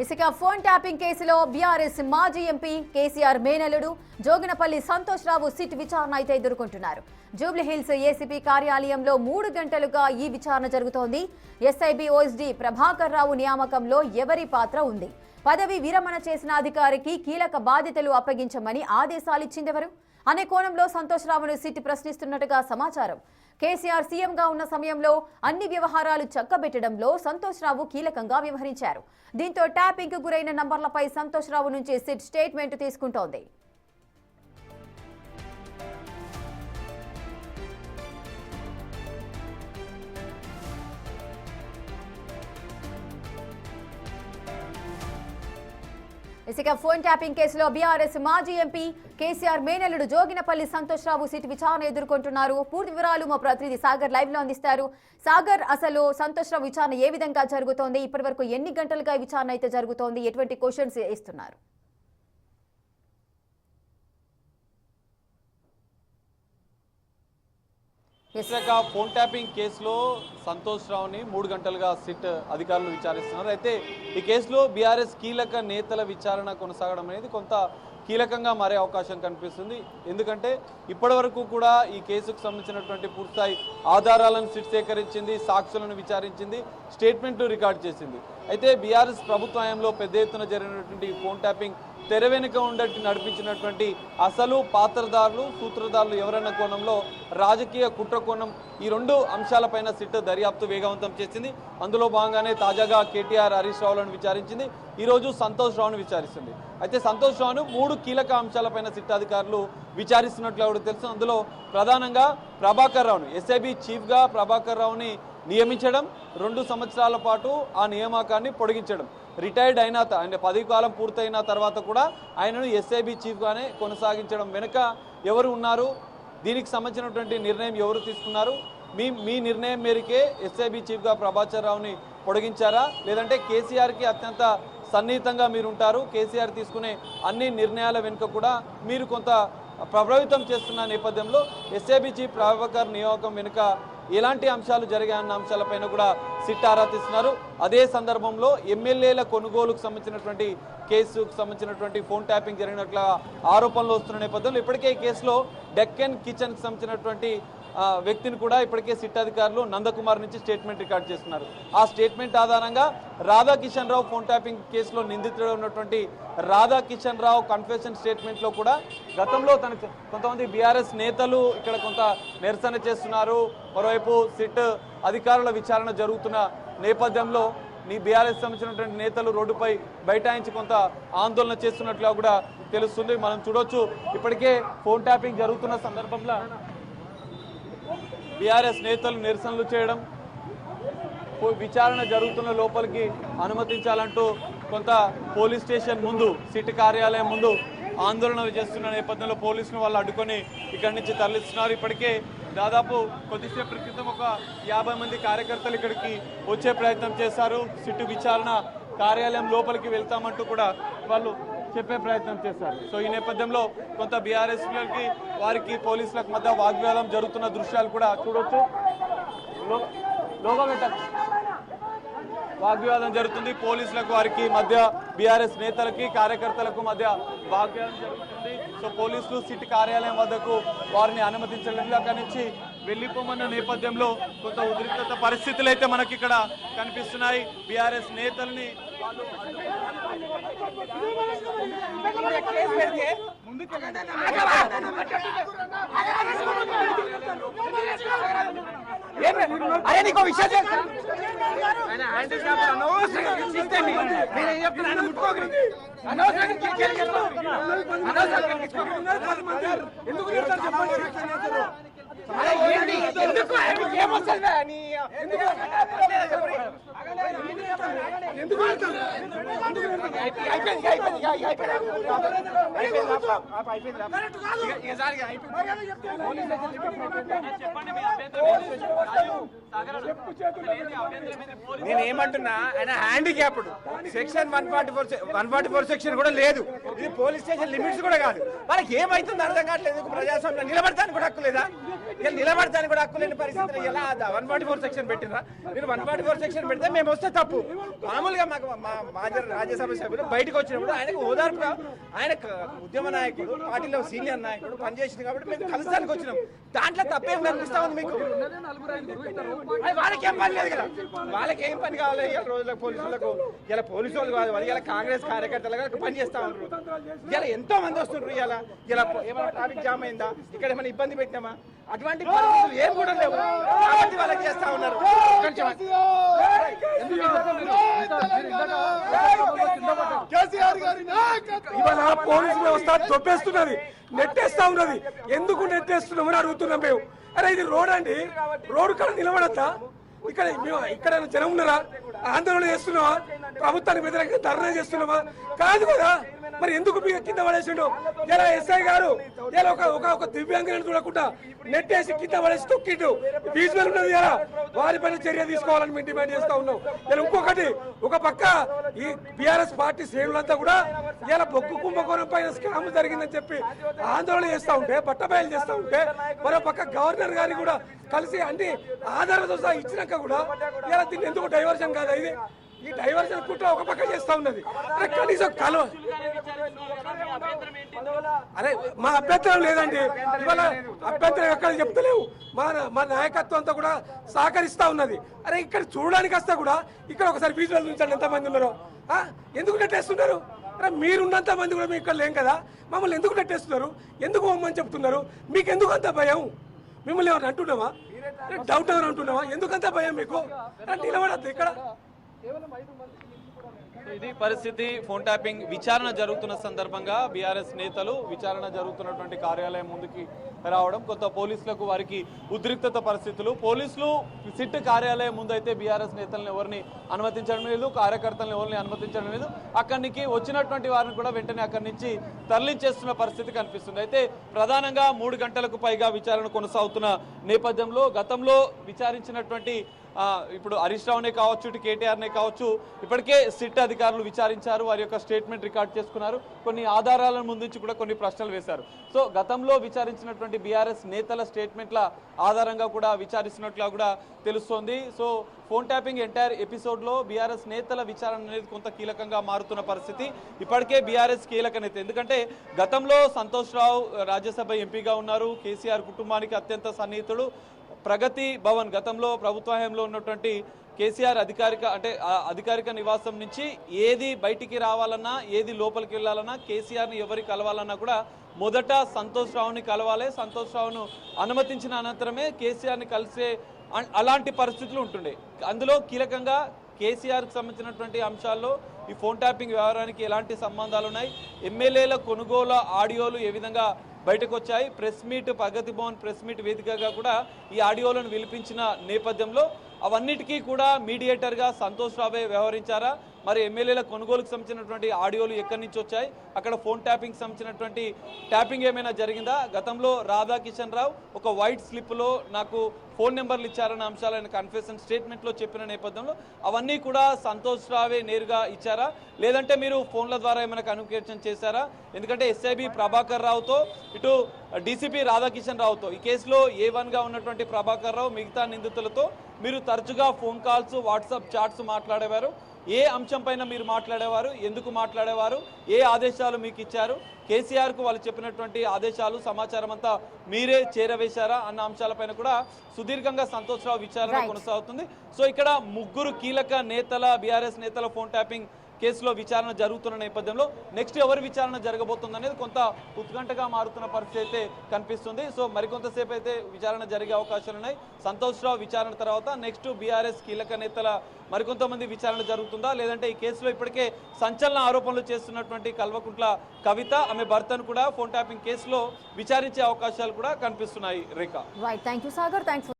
ఇసుక phone tapping కేసులో BRS మాజీ ఎంపీ కేసీఆర్ మేనల్లుడు జోగినపల్లి సంతోష్ రావు సిట్ విచారణ అయితే ఎదుర్కొంటున్నారు. జూబ్లీహిల్స్ ఏసీపీ కార్యాలయంలో 3 గంటలుగా ఈ విచారణ జరుగుతోంది. ఎస్ఐబి ఓఎస్డీ ప్రభాకర్ రావు నియామకంలో ఎవరి పాత్ర ఉంది? పదవి విరమణ చేసిన అధికారికి కీలక బాధ్యతలు అప్పగించమని ఆదేశాలిచ్చిందెవరు అనే కోణంలో సంతోష్ రావును సిట్ ప్రశ్నిస్తున్నట్టుగా సమాచారం. కేసీఆర్ సీఎంగా ఉన్న సమయంలో అన్ని వ్యవహారాలు చక్కబెట్టడంలో సంతోష్ రావు కీలకంగా వ్యవహరించారు. దీంతో ట్యాపింగ్ కు గురైన నంబర్లపై సంతోష్ రావు నుంచి సిట్ స్టేట్మెంట్ తీసుకుంటోంది. ఇసుక ఫోన్ ట్యాపింగ్ కేసులో బీఆర్ఎస్ మాజీ ఎంపీ కేసీఆర్ మేనల్లుడు జోగినపల్లి సంతోష్ రావు సిట్ విచారణ ఎదుర్కొంటున్నారు. పూర్తి వివరాలు మా ప్రతినిధి సాగర్ లైవ్ లో అందిస్తారు. సాగర్, అసలు సంతోష్ రావు విచారణ ఏ విధంగా జరుగుతోంది? ఇప్పటి వరకు ఎన్ని గంటలుగా విచారణ అయితే జరుగుతోంది? ఎటువంటి క్వశ్చన్స్ ఇస్తున్నారు? ఇసుక ఫోన్ ట్యాపింగ్ కేసులో సంతోష్ రావుని 3 గంటలుగా సిట్ అధికారులు విచారిస్తున్నారు. అయితే ఈ కేసులో బీఆర్ఎస్ కీలక నేతల విచారణ కొనసాగడం అనేది కొంత కీలకంగా మారే అవకాశం కనిపిస్తుంది. ఎందుకంటే ఇప్పటి వరకు కూడా ఈ కేసుకు సంబంధించినటువంటి పూర్తిస్థాయి ఆధారాలను సిట్ సేకరించింది, సాక్షులను విచారించింది, స్టేట్మెంట్లు రికార్డ్ చేసింది. అయితే బీఆర్ఎస్ ప్రభుత్వంలో పెద్ద ఎత్తున జరిగినటువంటి ఫోన్ ట్యాపింగ్ తెర వెనుక ఉండట్టి నడిపించినటువంటి అసలు పాత్రదారులు, సూత్రధారులు ఎవరన్న కోణంలో రాజకీయ కుట్ర కోణం, ఈ 2 అంశాలపైన సిట్ దర్యాప్తు వేగవంతం చేసింది. అందులో భాగంగానే తాజాగా కేటీఆర్, హరీష్ రావులను విచారించింది. ఈరోజు సంతోష్ రావును విచారిస్తుంది. అయితే సంతోష్ రావును 3 కీలక అంశాలపైన సిట్ అధికారులు విచారిస్తున్నట్లు కూడా తెలుసు. అందులో ప్రధానంగా ప్రభాకర్ రావును, ఎస్ఐబి చీఫ్గా ప్రభాకర్ రావుని నియమించడం, 2 సంవత్సరాల పాటు ఆ నియామకాన్ని పొడిగించడం, రిటైర్డ్ అయిన అంటే 10 కాలం పూర్తయిన తర్వాత కూడా ఆయనను ఎస్ఐబి చీఫ్గానే కొనసాగించడం వెనుక ఎవరు ఉన్నారు, దీనికి సంబంధించినటువంటి నిర్ణయం ఎవరు తీసుకున్నారు, మీ నిర్ణయం మేరకే ఎస్ఐబి చీఫ్గా ప్రభాకర్ రావుని పొడిగించారా, లేదంటే కేసీఆర్కి అత్యంత సన్నిహితంగా మీరు ఉంటారు, కేసీఆర్ తీసుకునే అన్ని నిర్ణయాల వెనుక కూడా మీరు కొంత ప్రభావితం చేస్తున్న నేపథ్యంలో ఎస్ఐబి చీఫ్ ప్రభాకర్ నియామకం వెనుక ఎలాంటి అంశాలు జరిగాయన్న అంశాలపైన కూడా సిట్ ఆరా తీస్తున్నారు. అదే సందర్భంలో ఎమ్మెల్యేల కొనుగోలుకు సంబంధించినటువంటి కేసుకు సంబంధించినటువంటి ఫోన్ ట్యాపింగ్ జరిగినట్ల ఆరోపణలు వస్తున్న నేపథ్యంలో ఇప్పటికే ఈ కేసులో డెక్కన్ కిచెన్కి సంబంధించినటువంటి వ్యక్తిని కూడా ఇప్పటికే సిట్ అధికారులు నందకుమార్ నుంచి స్టేట్మెంట్ రికార్డ్ చేస్తున్నారు. ఆ స్టేట్మెంట్ ఆధారంగా రాధాకిషన్ రావు ఫోన్ ట్యాపింగ్ కేసులో నిందితుడు ఉన్నటువంటి రాధాకిషన్ రావు కన్ఫెషన్ స్టేట్మెంట్లో కూడా గతంలో తనకు కొంతమంది బీఆర్ఎస్ నేతలు ఇక్కడ కొంత నిరసన చేస్తున్నారు, మరోవైపు సిట్ అధికారుల విచారణ జరుగుతున్న నేపథ్యంలో బీఆర్ఎస్ సంబంధించినటువంటి నేతలు రోడ్డుపై బైఠాయించి కొంత ఆందోళన చేస్తున్నట్లుగా కూడా తెలుస్తుంది. మనం చూడొచ్చు, ఇప్పటికే ఫోన్ ట్యాపింగ్ జరుగుతున్న సందర్భంలో బీఆర్ఎస్ నేతలు నిరసనలు చేయడం, విచారణ జరుగుతున్న లోపలికి అనుమతించాలంటూ కొంత పోలీస్ స్టేషన్ ముందు, సిట్ కార్యాలయం ముందు ఆందోళన చేస్తున్న నేపథ్యంలో పోలీసులు వాళ్ళు అడ్డుకొని ఇక్కడి నుంచి తరలిస్తున్నారు. ఇప్పటికే దాదాపు కొద్దిసేపటి క్రితం ఒక 50 మంది కార్యకర్తలు ఇక్కడికి వచ్చే ప్రయత్నం చేశారు. సిట్ విచారణ కార్యాలయం లోపలికి వెళ్తామంటూ కూడా వాళ్ళు చెప్పే ప్రయత్నం చేశారు. సో ఈ నేపథ్యంలో కొంత బీఆర్ఎస్కి వారికి పోలీసులకు మధ్య వాగ్వాదం జరుగుతున్న దృశ్యాలు కూడా చూడొచ్చు. వాగ్వాదం జరుగుతుంది, పోలీసులకు వారికి మధ్య, బీఆర్ఎస్ నేతలకి కార్యకర్తలకు మధ్య వాగ్వాదం జరుగుతుంది. సో పోలీసులు సిట్ కార్యాలయం వద్దకు వారిని అనుమతించలేదు. అక్కడి నుంచి వెళ్ళిపోమన్న నేపథ్యంలో కొంత ఉద్రిక్తత పరిస్థితులు అయితే మనకి ఇక్కడ కనిపిస్తున్నాయి. బీఆర్ఎస్ నేతల్ని అరే నీకు విషయం నేనేమంటున్నా, ఆయన హ్యాండిక్యాప్డ్, సెక్షన్ 144 సెక్షన్ కూడా లేదు, ఇది పోలీస్ స్టేషన్ లిమిట్స్ కూడా కాదు. వాళ్ళకి ఏమైతుంది అర్థం కావట్లేదు. ప్రజాస్వామ్యం నిలబడతానికి కూడా హక్కు లేదా? ఇలా నిలబడతాను కూడా హక్కు లేని పరిస్థితి. ఎలా 144 సెక్షన్ పెట్టినరా? మీరు 144 సెక్షన్ పెడితే మేము వస్తే తప్పు. మామూలుగా మాకు మా రాజ్యసభ సభ్యులు బయటకు వచ్చినప్పుడు ఆయనకు ఓదార్పుగా, ఆయన ఉద్యమ నాయకుడు, పార్టీలో సీనియర్ నాయకుడు పనిచేసింది కాబట్టి మేము కలుస్తానికి వచ్చినాం. దాంట్లో తప్పేం కనిపిస్తా ఉంది మీకు? వాళ్ళకేం పని లేదు కదా, వాళ్ళకేం పని కావాలి ఇలా రోజులకు పోలీసులకు? ఇలా పోలీసు వాళ్ళు కాదు, వాళ్ళు ఇలా కాంగ్రెస్ కార్యకర్తలుగా పని చేస్తా ఉన్నారు. ఇలా ఎంతో మంది వస్తుంటారు. ఇలా ఏమైనా ట్రాఫిక్ జామ్ అయిందా, ఇక్కడ ఏమైనా ఇబ్బంది పెట్టినామా? అటువంటి పరిస్థితులు ఏం కూడా లేవు కాబట్టి వాళ్ళకి చేస్తా ఉన్నారు. ఇవాళ పోలీసు వ్యవస్థ దొబ్బేస్తున్నది, నెట్టేస్తా ఉన్నది. ఎందుకు నెట్టేస్తున్నామని అడుగుతున్నాం మేము. అరే ఇది రోడ్ అండి, రోడ్ కాడ నిలబడద్దా? ఇక్కడ జనం ఉన్నారా? ఆందోళన చేస్తున్నావా? ప్రభుత్వానికి వ్యతిరేకంగా ధర్నా చేస్తున్నావా? కాదు కదా. మరి ఎందుకు మీ కింద పడేసిండు? ఇలా ఎస్ఐ గారు ఇలా ఒక దివ్యాంగులను చూడకుండా నెట్టేసి కింద పడేసి తొక్కిండు. విజువల్ ఉన్నది కదా, వారిపైన చర్య తీసుకోవాలని మేము డిమాండ్ చేస్తా ఉన్నాం. ఇలా ఇంకొకటి, ఒక పక్క ఈ బీఆర్ఎస్ పార్టీ శ్రేణులంతా కూడా ఇలా బొగ్గు కుంభకోణం పైన స్కామ్ జరిగిందని చెప్పి ఆందోళన చేస్తా ఉంటే, బట్టబయలు చేస్తా ఉంటే, మరో పక్క గవర్నర్ గారికి కూడా కలిసి అన్ని ఆధారాలతో సహా ఇచ్చినాక కూడా ఇలా దీన్ని ఎందుకు డైవర్షన్ కాదా? ఇది ఈ డైవర్షన్ కుట్ర ఒక పక్క చేస్తా ఉన్నది. కనీసం అరే మా అభ్యంతరం లేదండి, ఇవాళ అభ్యంతరం ఎక్కడ చెప్తలేవు. మా నాయకత్వం అంతా కూడా సహకరిస్తా ఉన్నది. అరే ఇక్కడ చూడడానికి వస్తా కూడా ఇక్కడ ఒకసారి విజువల్ ఉంచండి ఎంతమంది ఉన్నారో. ఎందుకు నెట్టేస్తున్నారు? అరే మీరున్నంత మంది కూడా మీకు ఇక్కడ లేం కదా, మమ్మల్ని ఎందుకు నెట్టేస్తున్నారు? ఎందుకు మమ్మల్ని చెప్తున్నారు? మీకు ఎందుకు అంత భయం? మిమ్మల్ని ఎవరు అంటున్నావా? డౌట్ ఎవరు అంటున్నావా? ఎందుకంత భయం మీకు? నిలబడద్దు ఇక్కడ. ఇది పరిస్థితి. ఫోన్ ట్యాపింగ్ విచారణ జరుగుతున్న సందర్భంగా బీఆర్ఎస్ నేతలు విచారణ జరుగుతున్నటువంటి కార్యాలయం ముందుకి రావడం, కొంత పోలీసులకు వారికి ఉద్రిక్తత పరిస్థితులు. పోలీసులు సిట్ కార్యాలయం ముందు అయితే బీఆర్ఎస్ నేతలను ఎవరిని అనుమతించడం లేదు, కార్యకర్తలను ఎవరిని అనుమతించడం లేదు. అక్కడికి వచ్చినటువంటి వారిని కూడా వెంటనే అక్కడి నుంచి తరలించేస్తున్న పరిస్థితి కనిపిస్తుంది. అయితే ప్రధానంగా 3 గంటలకు పైగా విచారణ కొనసాగుతున్న నేపథ్యంలో గతంలో విచారించినటువంటి ఇప్పుడు హరీష్ రావునే కావచ్చు, ఇటు కేటీఆర్నే కావచ్చు, ఇప్పటికే సిట్ అధికారులు విచారించారు, వారి యొక్క స్టేట్మెంట్ రికార్డ్ చేసుకున్నారు, కొన్ని ఆధారాలను ముందుంచి కూడా కొన్ని ప్రశ్నలు వేశారు. సో గతంలో విచారించినటువంటి బీఆర్ఎస్ నేతల స్టేట్మెంట్ల ఆధారంగా కూడా విచారిస్తున్నట్లుగా కూడా తెలుస్తోంది. సో ఫోన్ ట్యాపింగ్ ఎంటైర్ ఎపిసోడ్లో బీఆర్ఎస్ నేతల విచారణ అనేది కొంత కీలకంగా మారుతున్న పరిస్థితి. ఇప్పటికే బీఆర్ఎస్ కీలక నేత, ఎందుకంటే గతంలో సంతోష్ రావు రాజ్యసభ ఎంపీగా ఉన్నారు, కేసీఆర్ కుటుంబానికి అత్యంత సన్నిహితుడు. ప్రగతి భవన్ గతంలో ప్రభుత్వ హయాంలో ఉన్నటువంటి కేసీఆర్ అధికారిక నివాసం నుంచి ఏది బయటికి రావాలన్నా, ఏది లోపలికి వెళ్ళాలన్నా, కేసీఆర్ని ఎవరికి కలవాలన్నా కూడా మొదట సంతోష్ రావుని కలవాలి. సంతోష్ రావును అనుమతించిన అనంతరమే కేసీఆర్ని కలిసే అలాంటి పరిస్థితులు ఉంటుండే. అందులో కీలకంగా కేసీఆర్కి సంబంధించినటువంటి అంశాల్లో ఈ ఫోన్ ట్యాపింగ్ వ్యవహారానికి ఎలాంటి సంబంధాలు ఉన్నాయి, ఎమ్మెల్యేల కొనుగోలు ఆడియోలు ఏ విధంగా బయటకు వచ్చాయి, ప్రెస్ మీట్ ప్రగతి భవన్ ప్రెస్ మీట్ వేదికగా కూడా ఈ ఆడియోలను వినిపించిన నేపథ్యంలో అవన్నిటికీ కూడా మీడియేటర్గా సంతోష్ రావే వ్యవహరించారా? మరి ఎమ్మెల్యేల కొనుగోలుకు సంబంధించినటువంటి ఆడియోలు ఎక్కడి నుంచి వచ్చాయి? అక్కడ ఫోన్ ట్యాపింగ్ సంబంధించినటువంటి ట్యాపింగ్ ఏమైనా జరిగిందా? గతంలో రాధాకిషన్ రావు ఒక వైట్ స్లిప్లో నాకు ఫోన్ నెంబర్లు ఇచ్చారన్న అంశాలు ఆయన కన్ఫెషన్ స్టేట్మెంట్లో చెప్పిన నేపథ్యంలో అవన్నీ కూడా సంతోష్ రావే నేరుగా ఇచ్చారా, లేదంటే మీరు ఫోన్ల ద్వారా ఏమైనా కమ్యూనికేషన్ చేశారా? ఎందుకంటే ఎస్ఐబి ప్రభాకర్ రావుతో, ఇటు డీసీపీ రాధాకిషన్ రావుతో, ఈ కేసులో A1గా ఉన్నటువంటి ప్రభాకర్ రావు మిగతా నిందితులతో మీరు తరచుగా ఫోన్ కాల్స్, వాట్సాప్ చాట్స్ మాట్లాడేవారు. ఏ అంశం పైన మీరు మాట్లాడేవారు, ఎందుకు మాట్లాడేవారు, ఏ ఆదేశాలు మీకు ఇచ్చారు, కేసీఆర్కు వాళ్ళు చెప్పినటువంటి ఆదేశాలు సమాచారం అంతా మీరే చేరవేశారా అన్న అంశాలపైన కూడా సుదీర్ఘంగా సంతోష్ రావు విచారణ కొనసాగుతుంది. సో ఇక్కడ 3 కీలక నేతల బీఆర్ఎస్ నేతల ఫోన్ ట్యాపింగ్ కేసులో విచారణ జరుగుతున్న నేపథ్యంలో నెక్స్ట్ ఎవరి విచారణ జరగబోతుంది అనేది కొంత ఉత్కంఠగా మారుతున్న పరిస్థితి అయితే కనిపిస్తుంది. సో మరికొంతసేపు అయితే విచారణ జరిగే అవకాశాలు ఉన్నాయి. సంతోష్ రావు విచారణ తర్వాత నెక్స్ట్ బీఆర్ఎస్ కీలక నేతల మరికొంతమంది విచారణ జరుగుతుందా, లేదంటే ఈ కేసులో ఇప్పటికే సంచలన ఆరోపణలు చేస్తున్నటువంటి కల్వకుంట్ల కవిత, ఆమె భర్తను కూడా ఫోన్ ట్యాపింగ్ కేసులో విచారించే అవకాశాలు కూడా కనిపిస్తున్నాయి. Rekha. Right, thank you Sagar. Thanks.